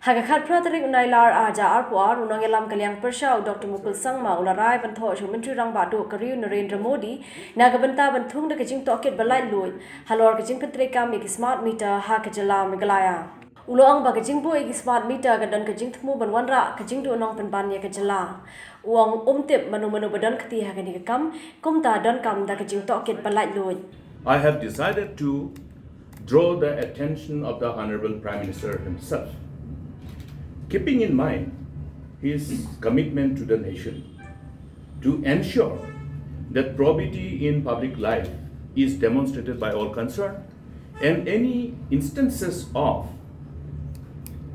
Hagakat Pratrik Nailar Aja Arpuar, Unangelam Kalyang Persha, Dr. Mukul Sangma, Ularai, and Thoh, Metre Badu, Kariu, Narendra Modi, Nagabanta, and Thung, the Jingtohkit Halor, Halor, Jingpatrika, make smart meter, Hakajala, Megalaya. Uloang ba Jingbuh smart meter gadan Jingtmu ban wanra Jingdu nong penbanya kajala. Uang umtip manu badan kati hagani kam kumta don kam da Jingtohkit Halor. I have decided to draw the attention of the Honorable Prime Minister himself, keeping in mind his commitment to the nation to ensure that probity in public life is demonstrated by all concerned, and any instances of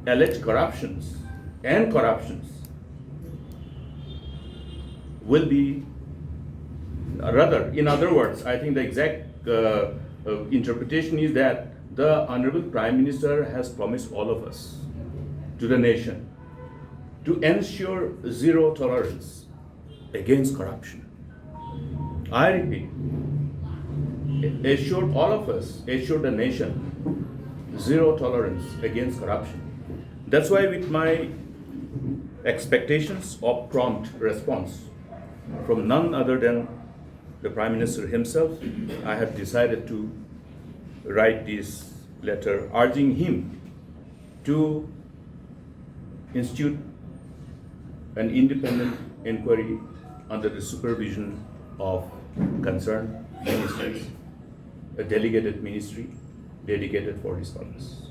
alleged corruptions will be, rather, in other words, I think the exact interpretation is that the Honorable Prime Minister has promised all of us, to the nation, to ensure zero tolerance against corruption. I repeat, assured all of us, assured the nation, zero tolerance against corruption. That's why with my expectations of prompt response from none other than the Prime Minister himself, I have decided to write this letter urging him to institute an independent inquiry under the supervision of concerned ministers, a delegated ministry dedicated for this purpose.